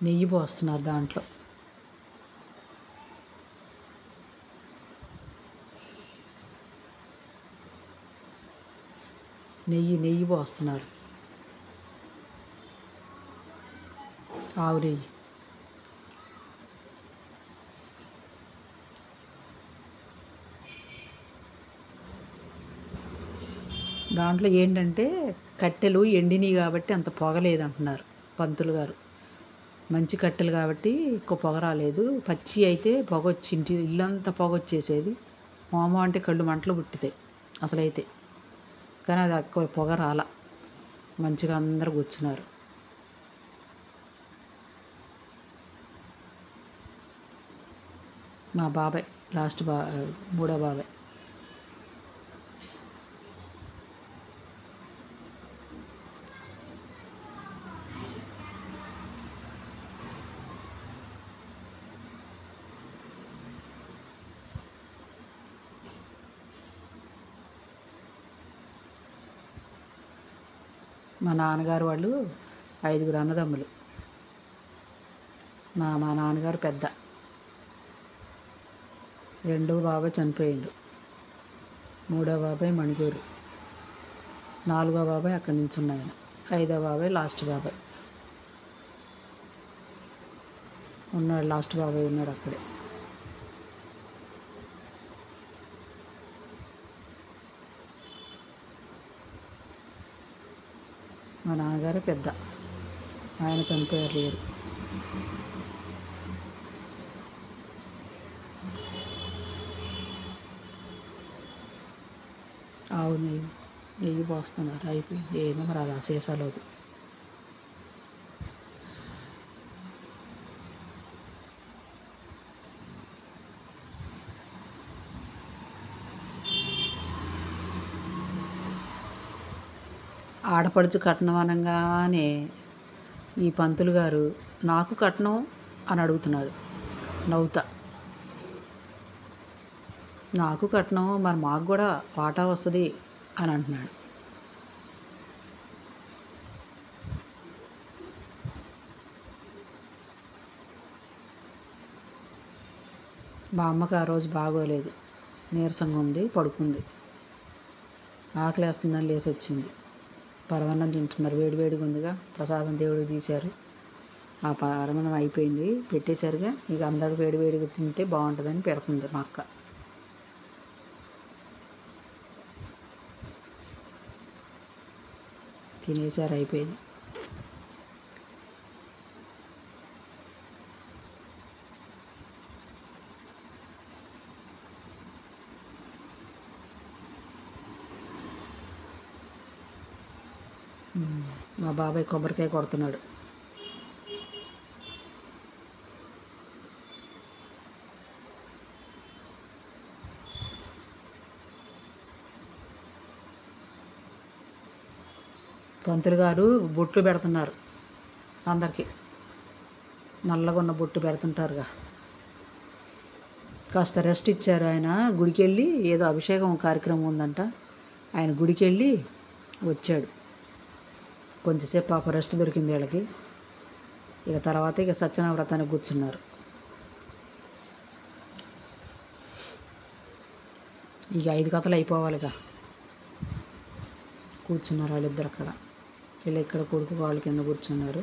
నెయ్యి పోస్తున్నారు దాంట్లో. నెయ్యి పోస్తున్నారు, ఆవు నెయ్యి. దాంట్లో ఏంటంటే కట్టెలు ఎండినవి కాబట్టి అంత పొగలేదంటున్నారు పంతులు గారు. మంచి కట్టెలు కాబట్టి ఎక్కువ పొగ రాలేదు. పచ్చి అయితే పొగ వచ్చి ఇల్లంతా పొగ వచ్చేసేది. హోమం అంటే కళ్ళు మంటలు పుట్టితాయి అసలైతే. కానీ అది ఎక్కువ పొగ రాల. మంచిగా అందరూ కూర్చున్నారు. మా బాబాయ్ లాస్ట్ మూడో బాబాయ్. మా నాన్నగారు వాళ్ళు 5 అన్నదమ్ములు. మా నాన్నగారు పెద్ద. రెండో బాబాయ్ చనిపోయిండు. మూడో బాబాయ్ మణిగూరు. 4గో బాబాయ్ అక్కడి నుంచి ఉన్నాయన. 5వ బాబాయ్ లాస్ట్ బాబాయ్ ఉన్నాడు. లాస్ట్ బాబాయ్ ఉన్నాడు అక్కడే. మా నాన్నగారే పెద్ద. ఆయన చనిపోయారు లేరు. ఆవు నెయ్యి పోస్తున్నారు. అయిపోయింది. ఏందో మరి అది సీసాలోది. ఆడపడుచు కట్నం అనగానే ఈ పంతులు గారు నాకు కట్నం అని అడుగుతున్నాడు నవ్వుతా. నాకు కట్నం మరి మాకు కూడా వాటా వస్తుంది అని అంటున్నాడు. మా అమ్మకి ఆ రోజు బాగోలేదు. నీరసంగా ఉంది, పడుకుంది. ఆకలేస్తుందని లేచి వచ్చింది. పరమాన్నం తింటున్నారు. వేడివేడిగా ఉందిగా. ప్రసాదం దేవుడికి తీశారు. ఆ పరమాన్నం అయిపోయింది, పెట్టేశారుగా. ఇక అందరూ వేడివేడిగా తింటే బాగుంటుందని పెడుతుంది మా అక్క. తినేసారు, అయిపోయింది. మా బాబాయ్ కొబ్బరికాయ కొడుతున్నాడు. పంతులు గారు బొట్లు పెడుతున్నారు అందరికీ. నల్లగా ఉన్న బొట్టు పెడుతుంటారుగా. కాస్త రెస్ట్ ఇచ్చారు ఆయన. గుడికి వెళ్ళి ఏదో అభిషేకం కార్యక్రమం ఉందంట. ఆయన గుడికి వెళ్ళి వచ్చాడు. కొంచెంసేపు పాప రెస్ట్ దొరికింది వీళ్ళకి. ఇక తర్వాత ఇక సత్యనారాయణ వ్రతానికి కూర్చున్నారు. ఇక 5 కథలు అయిపోవాలిగా. కూర్చున్నారు వాళ్ళిద్దరు అక్కడ. వీళ్ళు ఇక్కడ కొడుకు వాళ్ళ కింద కూర్చున్నారు.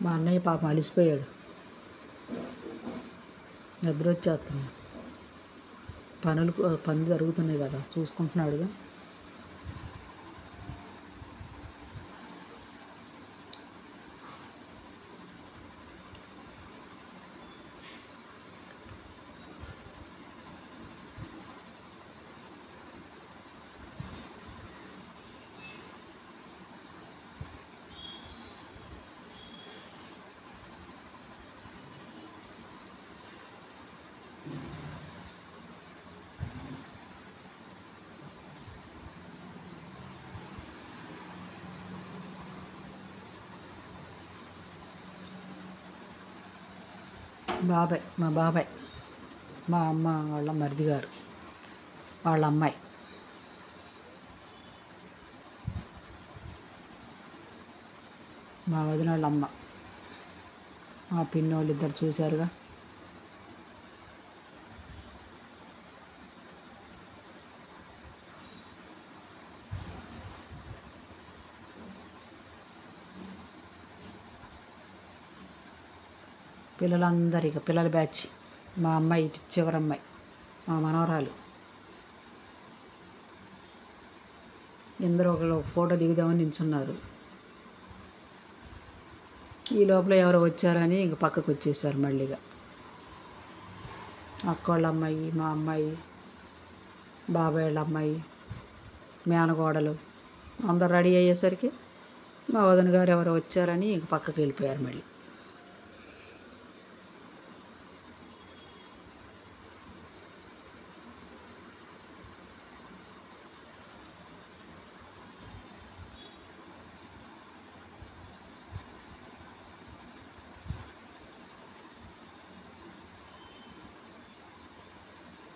మా అన్నయ్య పాపం అలిసిపోయాడు. నిద్ర వచ్చేస్తుంది. పనులు జరుగుతున్నాయి కదా, చూసుకుంటున్నాడుగా. మా బాబాయ్ మా అమ్మ వాళ్ళ మరిది గారు వాళ్ళ అమ్మాయి. మా వదిన వాళ్ళ అమ్మ. మా పిన్ని వాళ్ళు ఇద్దరు చూశారుగా. పిల్లలందరూ ఇక పిల్లల బ్యాచ్. మా అమ్మాయి ఇటు చివరి అమ్మాయి, మా మనవరాలు. ఎందరో ఒకళ్ళు ఒక ఫోటో దిగుదామని నించున్నారు. ఈ లోపల ఎవరో వచ్చారని ఇంక పక్కకు వచ్చేసారు మళ్ళీగా. అక్క వాళ్ళ అమ్మాయి, మా అమ్మాయి, బాబాయ్ వాళ్ళ అమ్మాయి, మేనగోడలు అందరు రెడీ అయ్యేసరికి మా వదిన గారు ఎవరో వచ్చారని ఇంక పక్కకి వెళ్ళిపోయారు మళ్ళీ.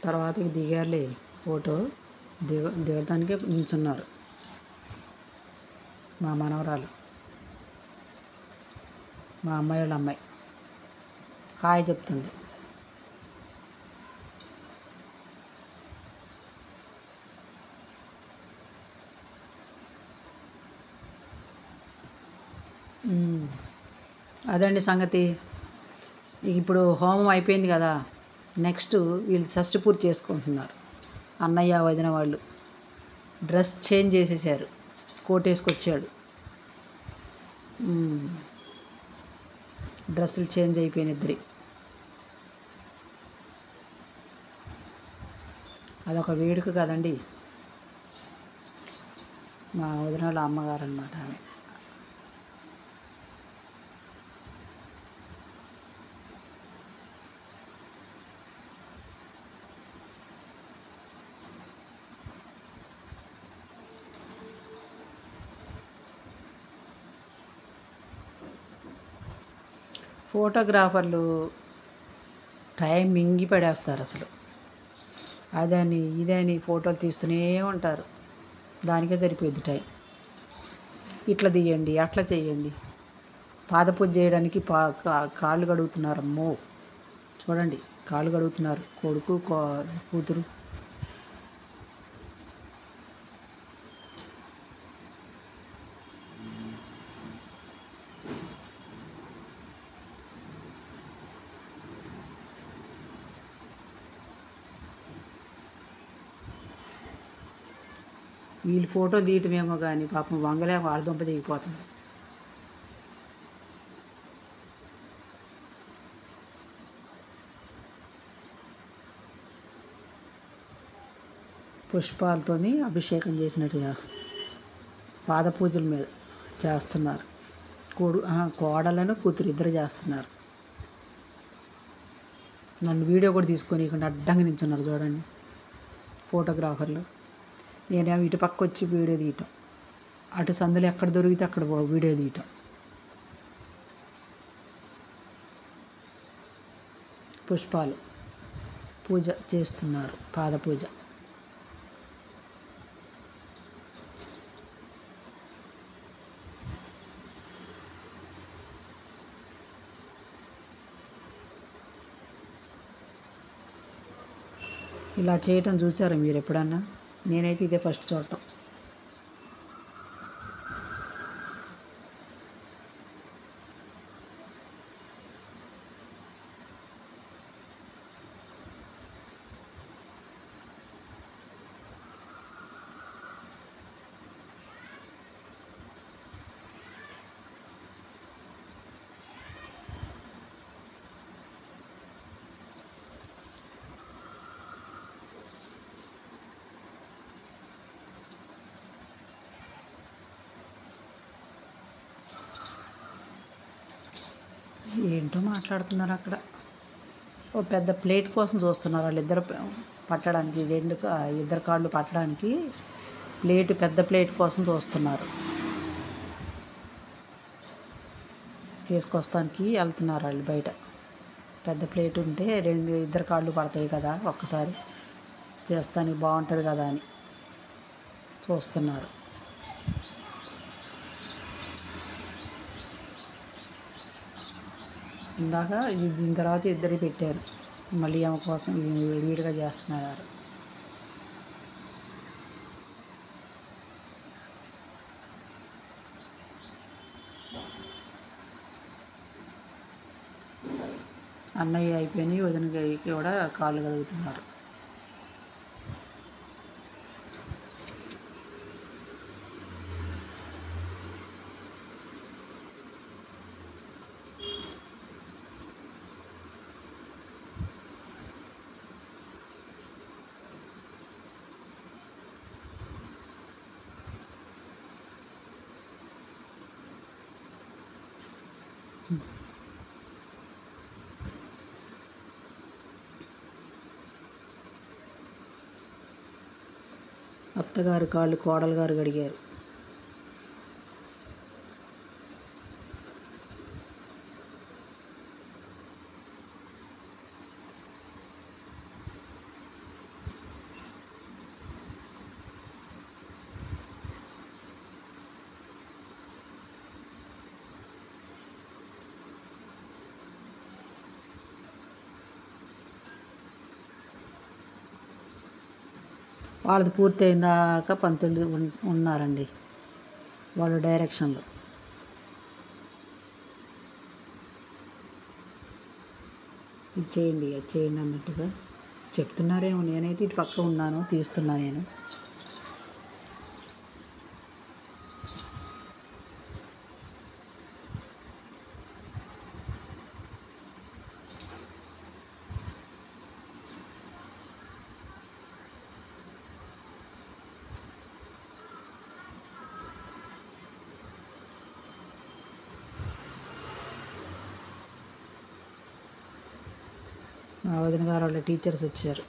తర్వాత ఇక దిగారులే ఫోటో. దిగడానికే నించున్నారు మా మనవరాలు, మా అమ్మాయి వాళ్ళ అమ్మాయి. హాయ్ చెప్తుంది. అదండి సంగతి. ఇప్పుడు హోమం అయిపోయింది కదా, నెక్స్ట్ వీళ్ళు షష్ఠి పూర్తి చేసుకుంటున్నారు. అన్నయ్య వదిన వాళ్ళు డ్రెస్ చేంజ్ చేసేసారు, కోట్ వేసుకొచ్చాడు. డ్రెస్సులు చేంజ్ అయిపోయిన ఇద్దరి. అదొక వేడుక కదండి. మా వదిన వాళ్ళ అమ్మగారు అన్నమాట ఆమె. ఫోటోగ్రాఫర్లు టైం మింగి పడేస్తారు అసలు. అదని ఇదని ఫోటోలు తీస్తూనే ఉంటారు, దానికే సరిపోద్ది టైం. ఇట్లా తీయండి, అట్లా చేయండి. పాదపూజ చేయడానికి కాళ్ళు కడుగుతున్నారు. అమ్మో చూడండి, కాళ్ళు కడుగుతున్నారు కొడుకు కూతురు. వీళ్ళు ఫోటో తీయటమేమో కానీ పాపం వంగలే వాడదుంప దిగిపోతుంది. పుష్పాలతో అభిషేకం చేసినట్టు పాదపూజల మీద చేస్తున్నారు. కోడలను కూతురు ఇద్దరు చేస్తున్నారు. నన్ను వీడియో కూడా తీసుకొని ఇక్కడ అడ్డంగా నించున్నారు చూడండి ఫోటోగ్రాఫర్లు. నేనేమో ఇటు పక్క వచ్చి వీడియో తీయటం, అటు సందులు ఎక్కడ దొరికితే అక్కడ వీడియో తీయటం. పుష్పాలు పూజ చేస్తున్నారు, పాదపూజ. ఇలా చేయటం చూసారా మీరు ఎప్పుడన్నా? నేనైతే ఇదే ఫస్ట్ చూడటం. ఏంటో మాట్లాడుతున్నారు అక్కడ. ఓ పెద్ద ప్లేట్ కోసం చూస్తున్నారు వాళ్ళిద్దరు పట్టడానికి. ఇద్దరు కాళ్ళు పట్టడానికి పెద్ద ప్లేట్ కోసం చూస్తున్నారు. తీసుకొస్తానికి వెళ్తున్నారు వాళ్ళు బయట. పెద్ద ప్లేట్ ఉంటే ఇద్దరు కాళ్ళు పడతాయి కదా, ఒక్కసారి చేస్తానికి బాగుంటుంది కదా అని చూస్తున్నారు. ఇందాక దీని తర్వాత ఇద్దరు పెట్టారు, మళ్ళీ ఆమె కోసం విడిగా చేస్తున్నారు. అన్నయ్య అయిపోయినాయి, వదిన గారికి కూడా కాళ్ళు కడుగుతున్నారు. అత్తగారు కాళ్ళు కోడలు గారు కడిగారు. వాళ్ళది పూర్తి అయిందాక పంతులు ఉన్నారండి వాళ్ళ డైరెక్షన్లో. ఇది చేయండి అది చేయండి అన్నట్టుగా చెప్తున్నారేమో. నేనైతే ఇటు పక్క ఉన్నాను, తీస్తున్నా నేను. మా వదిన గారు వాళ్ళ టీచర్స్ వచ్చారు.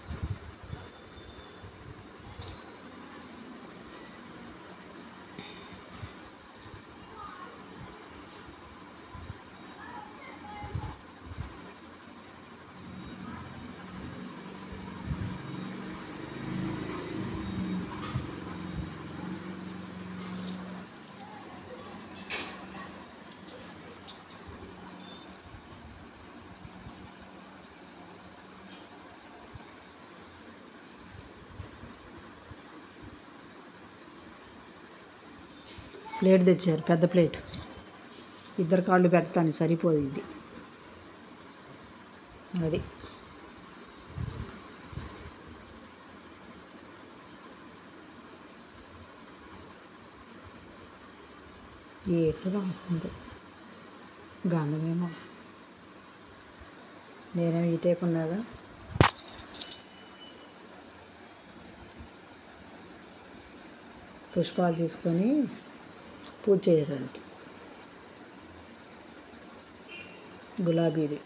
ప్లేట్ తెచ్చారు, పెద్ద ప్లేట్. ఇద్దరు కాళ్ళు పెడతాను, సరిపోయింది. అది ఎట్లా వస్తుంది గంధమేమో. నేనేమో ఈ టైప్ ఉన్నాగా. పుష్పాలు తీసుకొని పూజ చేయడానికి. గులాబీలు.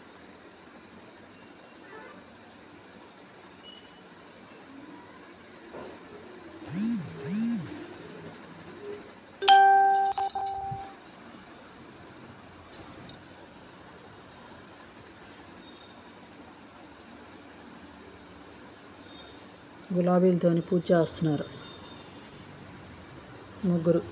గులాబీలతోని పూజ చేస్తున్నారు ముగ్గురు.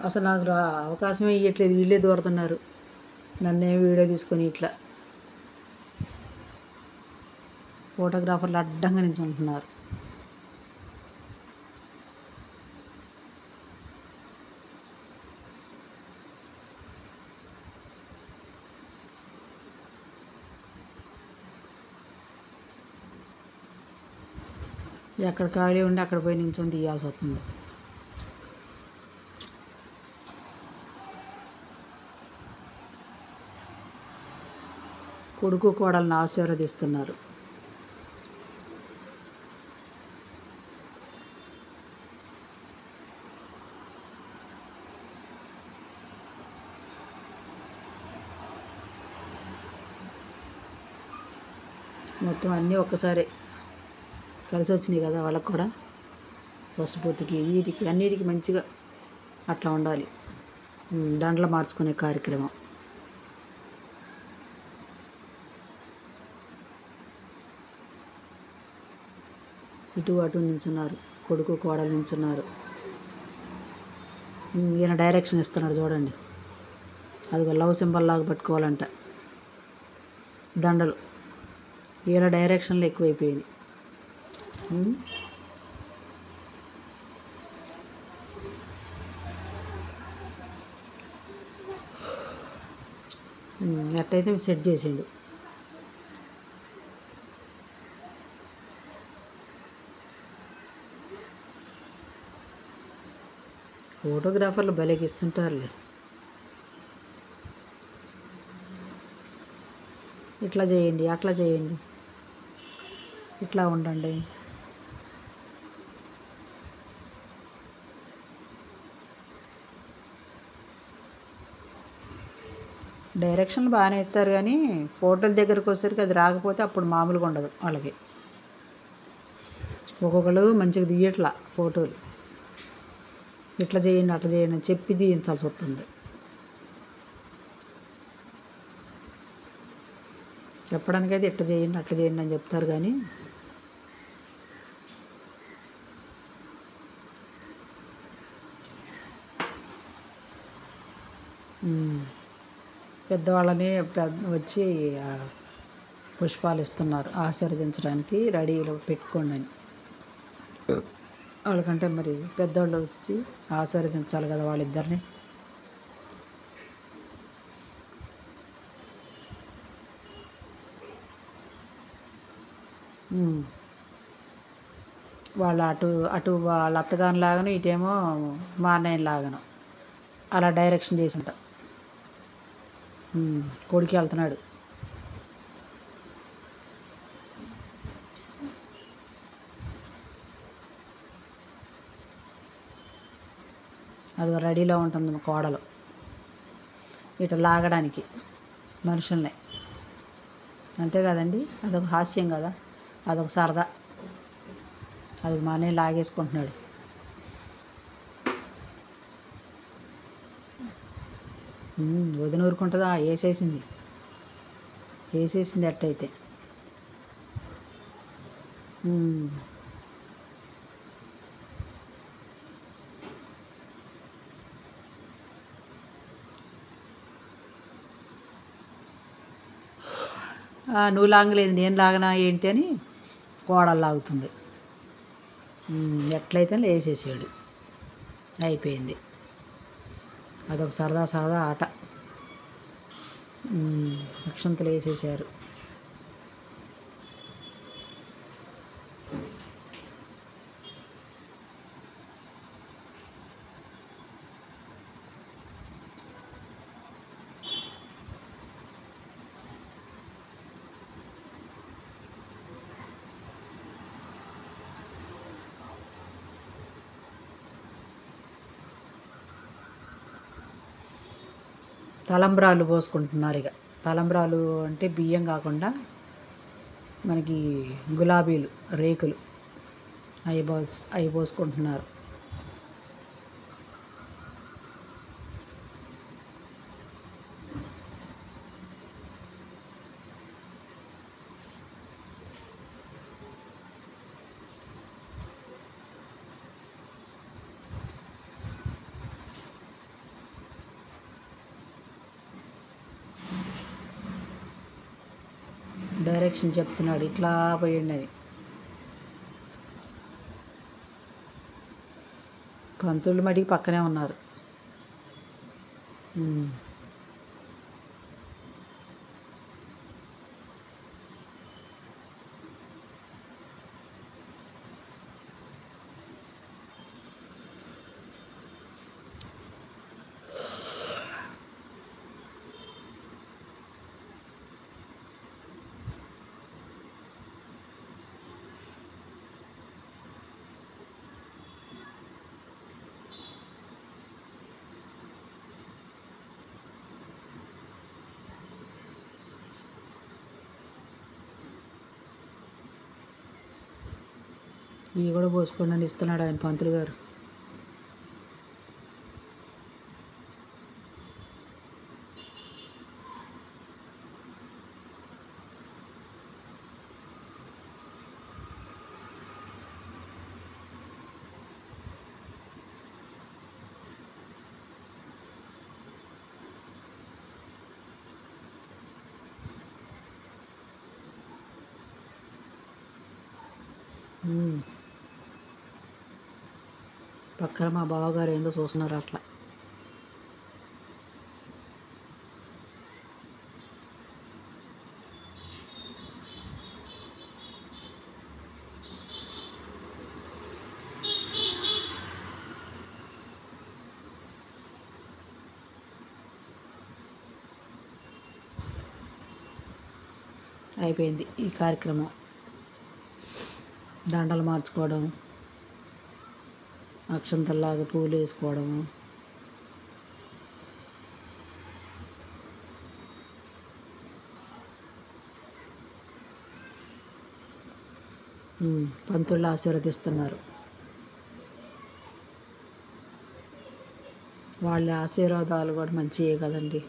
అసలు నాకు అవకాశమే ఇవ్వట్లేదు, వీళ్ళే దూరుతున్నారు. నన్నేమో వీడియో తీసుకొని ఇట్లా ఫోటోగ్రాఫర్లు అడ్డంగా నిల్చుంటున్నారు. ఎక్కడ ఖాళీ ఉండి అక్కడ పోయి నిల్చొని తీయాల్సి వస్తుంది. కొడుకు కోడలను ఆశీర్వదిస్తున్నారు. మొత్తం అన్నీ ఒక్కసారి కలిసి వచ్చినాయి కదా వాళ్ళకు కూడా. షష్ఠపూర్తికి వీటికి అన్నిటికీ మంచిగా అట్లా ఉండాలి. దండలు మార్చుకునే కార్యక్రమం. ఇటు అటు నించున్నారు, కొడుకు కోడలు నించున్నారు. ఈయన డైరెక్షన్ ఇస్తున్నాడు చూడండి. అదిగో లవ్ సింబల్ లాగా పట్టుకోవాలంట దండలు. ఈయన డైరెక్షన్లు ఎక్కువైపోయినాయి. ఎట్టయితే సెట్ చేసిండు. ఫోటోగ్రాఫర్లు భలేకి ఇస్తుంటారులే. ఇట్లా చేయండి, అట్లా చేయండి, ఇట్లా ఉండండి. డైరెక్షన్లు బాగానే ఇస్తారు కానీ ఫోటోల దగ్గరకు వచ్చేసరికి అది రాకపోతే అప్పుడు మామూలుగా ఉండదు వాళ్ళకి. ఒక్కొక్కరు మంచిగా తీయట్లా ఫోటోలు. ఇట్లా చేయండి, అట్లా చేయండి అని చెప్పి తీయించాల్సి వస్తుంది. చెప్పడానికైతే ఇట్లా చేయండి, అట్లా చేయండి అని చెప్తారు కానీ పెద్దవాళ్ళని వచ్చి పుష్పాలు ఇస్తున్నారు ఆశీర్వదించడానికి, రెడీలో పెట్టుకోండి అని. వాళ్ళకంటే మరి పెద్దవాళ్ళు వచ్చి ఆశీర్వదించాలి కదా వాళ్ళిద్దరిని. వాళ్ళు అటు అటు వాళ్ళ అత్తగాని లాగాను, ఇటేమో మా అన్నయ్య లాగాను అలా డైరెక్షన్ చేసింట. కొడుకు వెళ్తున్నాడు. అది రెడీలో ఉంటుంది కోడలు ఇటు లాగడానికి మనుషుల్ని. అంతే కదండి, అదొక హాస్యం కదా, అదొక సరదా. అది మా అన్నయ్య లాగేసుకుంటున్నాడు. వదిన ఊరుకుంటుందా? వేసేసింది అట్టయితే. నువ్వు లాగలేదు నేను లాగనా ఏంటి అని కోడలు లాగుతుంది. ఎట్లయితే వేసేసాడు, అయిపోయింది. అదొక సరదా సరదా ఆట. అక్షంతలు వేసేసారు. తలంబ్రాలు పోసుకుంటున్నారు. ఇక తలంబ్రాలు అంటే బియ్యం కాకుండా మనకి గులాబీలు రేకులు అవి పోసుకుంటున్నారు. డైరెక్షన్ చెప్తున్నాడు, ఇట్లా పోయండి అని. పంతులు మడికి పక్కనే ఉన్నారు. ఇవి కూడా పోసుకోండి అని ఇస్తున్నాడు ఆయన పంతులు గారు. ఉమ్. పక్కన మా బావగారు ఏందో చూస్తున్నారు అట్లా. అయిపోయింది ఈ కార్యక్రమం. దండలు మార్చుకోవడం, అక్షంతల్లాగా పూలు వేసుకోవడము. పంతుళ్ళు ఆశీర్వదిస్తున్నారు. వాళ్ళ ఆశీర్వాదాలు కూడా మంచివే కదండి.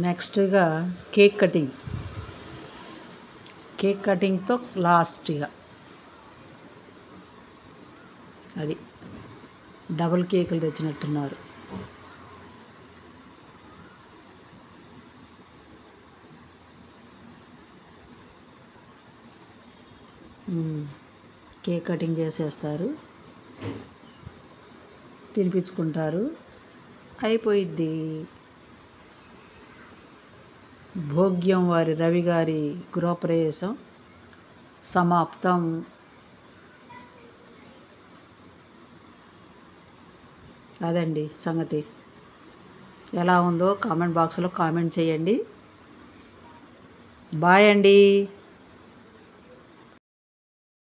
నెక్స్ట్గా కేక్ కటింగ్తో లాస్ట్గా అది డబుల్ కేకులు తెచ్చినట్టున్నారు. కేక్ కటింగ్ చేసేస్తారు, తినిపించుకుంటారు, అయిపోయిద్ది. భోగ్యం వారి రవి గారి గృహప్రవేశం సమాప్తం. అదండి సంగతి. ఎలా ఉందో కామెంట్ బాక్స్లో కామెంట్ చేయండి. బాయ్ అండి.